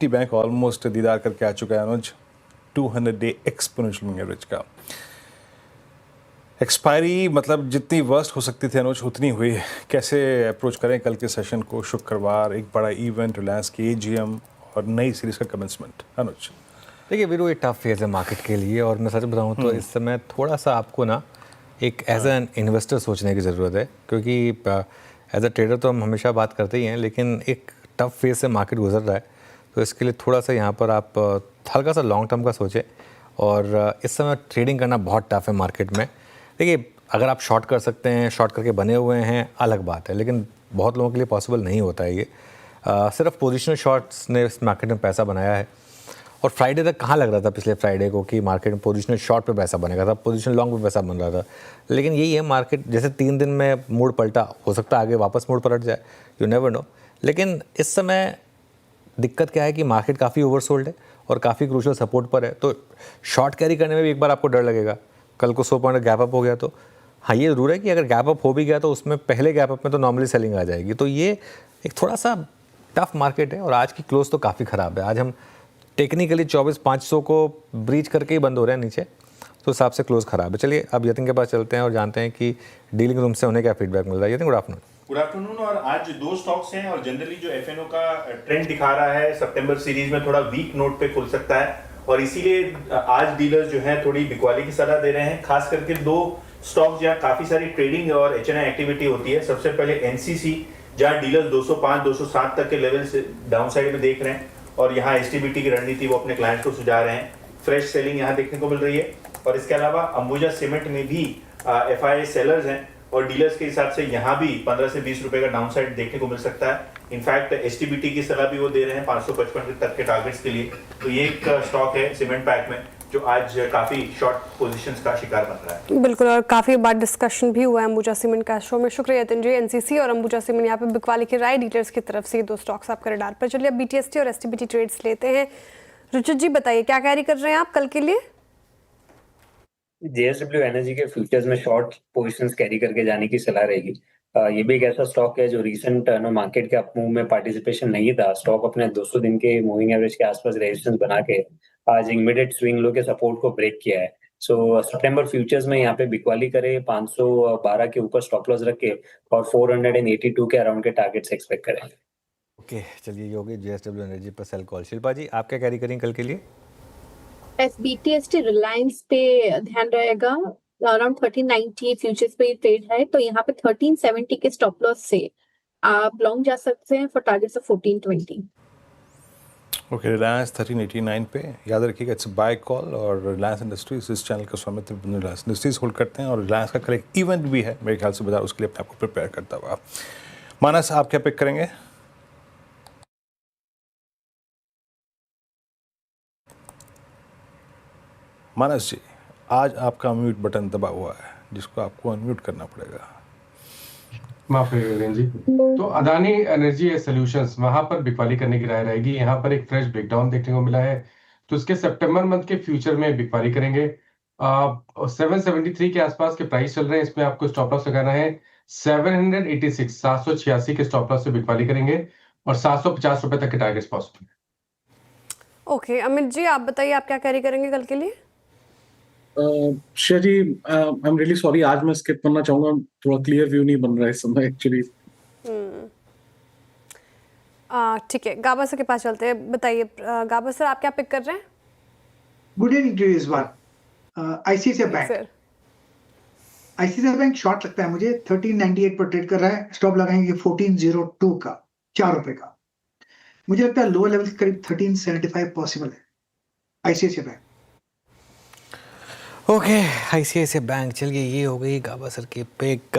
Nifty bank almost दीदार करके आ चुका है अनुज 200 डे एक्सपोनेंशियल मूविंग एवरेज का। एक्सपायरी मतलब जितनी वर्स्ट हो सकती थी अनुज उतनी हुई। कैसे अप्रोच करें कल के सेशन को? शुक्रवार एक बड़ा इवेंट, रिलायंस की एजीएम और नई सीरीज का कमेंसमेंट। अनुज देखिए वीरू, ये टफ फेज़ है मार्केट के लिए और मैं सच बताऊं तो इस समय थोड़ा सा आपको ना एक एज एन इन्वेस्टर सोचने की ज़रूरत है, क्योंकि एज अ ट्रेडर तो हम हमेशा बात करते ही हैं, लेकिन एक टफ फेज़ से मार्केट गुजर रहा है, तो इसके लिए थोड़ा सा यहाँ पर आप हल्का सा लॉन्ग टर्म का सोचें। और इस समय ट्रेडिंग करना बहुत टफ है मार्केट में। देखिए, अगर आप शॉर्ट कर सकते हैं, शॉर्ट करके बने हुए हैं, अलग बात है, लेकिन बहुत लोगों के लिए पॉसिबल नहीं होता है ये। सिर्फ पोजिशनल शॉर्ट्स ने इस मार्केट में पैसा बनाया है। और फ्राइडे तक कहाँ लग रहा था पिछले फ्राइडे को कि मार्केट में पोजीशनल शॉर्ट पे पैसा बनेगा था, पोजीशनल लॉन्ग पे पैसा बन रहा था। लेकिन यही है मार्केट, जैसे 3 दिन में मूड पलटा, हो सकता है आगे वापस मूड पलट जाए, यू नेवर नो। लेकिन इस समय दिक्कत क्या है कि मार्केट काफ़ी ओवरसोल्ड है और काफ़ी क्रूशियल सपोर्ट पर है, तो शॉर्ट कैरी करने में भी एक बार आपको डर लगेगा। कल को 100 पॉइंट गैप अप हो गया तो हाँ, ये ज़रूर है कि अगर गैप अप हो भी गया तो उसमें पहले गैप अप में तो नॉर्मली सेलिंग आ जाएगी। तो ये एक थोड़ा सा टफ मार्केट है और आज की क्लोज तो काफ़ी ख़राब है। आज हम टेक्निकली 24,500 को ब्रीच करके ही बंद हो रहे हैं नीचे, तो हिसाब से क्लोज ख़राब है। चलिए अब यतिन के पास चलते हैं और जानते हैं कि डीलिंग रूम से उन्हें क्या फीडबैक मिल रहा है। Yatin, good afternoon. Good afternoon. और आज 2 स्टॉक्स हैं और जनरली जो एफएनओ का ट्रेंड दिखा रहा है सितंबर सीरीज में थोड़ा वीक नोट पे खुल सकता है, और इसीलिए आज डीलर्स जो हैं थोड़ी बिकवाली की सलाह दे रहे हैं। खास करके 2 स्टॉक्स जहाँ काफी सारी ट्रेडिंग और एचएनआई एक्टिविटी होती है। सबसे पहले एनसीसी, जहाँ डीलर्स 205-207 तक के लेवल से डाउन साइड में देख रहे हैं, और यहाँ एसटीबीटी की रणनीति वो अपने क्लाइंट्स को सुझा रहे हैं। फ्रेश सेलिंग यहाँ देखने को मिल रही है। और इसके अलावा अंबुजा सीमेंट में भी एफआईआई सेलर्स हैं और डीलर्स के हिसाब से यहाँ भी 15 से 20 रुपए का डाउन साइड देखने को मिल सकता है। इनफैक्ट एसटीबीटी की सलाह भी वो दे रहे हैं 555 तक के टारगेट्स के लिए। तो ये एक स्टॉक है सीमेंट पैक में जो आज काफी शॉर्ट पोजीशंस का शिकार बन रहा है। बिल्कुल, और काफी बार डिस्कशन भी हुआ है अंबुजा सीमेंट का शो में। शुक्रिया यतिन जी। एनसीसी और अंबुजा सीमेंट यहाँ पे बिकवाली की राय डीलर्स की तरफ से 2 स्टॉक्स आपके रडार पर। चलिए अब बीटीएसटी और एसटीबीटी ट्रेड्स लेते हैं। रुचित जी बताइए, क्या कैरी कर रहे हैं आप कल के लिए? जेएसडब्ल्यू एनर्जी के फ्यूचर्स में शॉर्ट पोजीशंस कैरी करके जाने की सलाह रहेगी। ये भी एक ऐसा स्टॉक है जो रीसेंट मार्केट के अप मूव में पार्टिसिपेशन नहीं था। स्टॉक अपने 200 दिन के मूविंग एवरेज के आसपास रेजिस्टेंस बना के आज इमीडिएट स्विंग लो के सपोर्ट को ब्रेक किया है। सो सितंबर फ्यूचर्स में यहाँ पे बिकवाली करे 512 के ऊपर स्टॉप लॉस रख के और 482 के अराउंड के टारगेट्स एक्सपेक्ट करें। ओके, चलिए ये हो गई जेएसडब्ल्यू एनर्जी पर सेल कॉल। शिल्पा जी, आप क्या कैरी करेंगे कल के लिए? एसबीटीएसटी रिलायंस पे ध्यान रहेगा। अराउंड 1390 फ्यूचर्स पे ट्रेड है, तो यहाँ पे 1370 के स्टॉप लॉस से आप लॉन्ग जा सकते हैं for targets of 1420। Okay, Reliance 1389 पे याद रखिएगा, इट्स बाय कॉल। और रिलायंस इंडस्ट्रीज इस चैनल का स्वामित्व रिलायंस इंडस्ट्रीज होल्ड करते हैं और रिलायंस का कल एक इवेंट भी है मेरे ख्याल से बाजार उसके लिए अपने आपको प्रिपेयर करता हुआ। मानस, आप क्या पिक करेंगे? मानस जी, आज आपका म्यूट बटन दबा हुआ है जिसको आपको अनम्यूट करना पड़ेगा। माफ करिएगा जी। तो अदानी एनर्जी सॉल्यूशंस वहां पर बिकवाली करने की राय रहेगी। यहाँ पर एक फ्रेश ब्रेकडाउन देखने को मिला है, तो उसके सितंबर मंथ के फ्यूचर में बिकवाली करेंगे। 773 के आसपास के प्राइस चल रहे हैं, इसमें आपको स्टॉप लॉस लगाना है 786 के स्टॉप लॉस से बिकवाली करेंगे और 750 रुपए तक के टारगेट्स पॉसिबल है। ओके, अमित जी आप बताइए, आप क्या कैरी करेंगे कल के लिए? श्रेया जी, आई एम रियली सॉरी, आज मैं स्किप करना चाहूंगा, थोड़ा क्लियर व्यू नहीं बन रहा है इस समय एक्चुअली। ठीक है, गाबा सर के पास चलते हैं। बताइए गाबा सर, आप क्या पिक कर रहे हैं? गुड इवनिंग टू इस बार ICICI bank. ICICI bank short लगता है मुझे, 1398 पर ट्रेड कर रहा है। स्टॉप लगाएंगे 1402 का, 4 रुपए का। मुझे लगता है लोअर लेवल के करीब 1375 पॉसिबल है ICICI bank. Okay, ICICI bank. चलिए ये हो गई गाबा सर की पिक।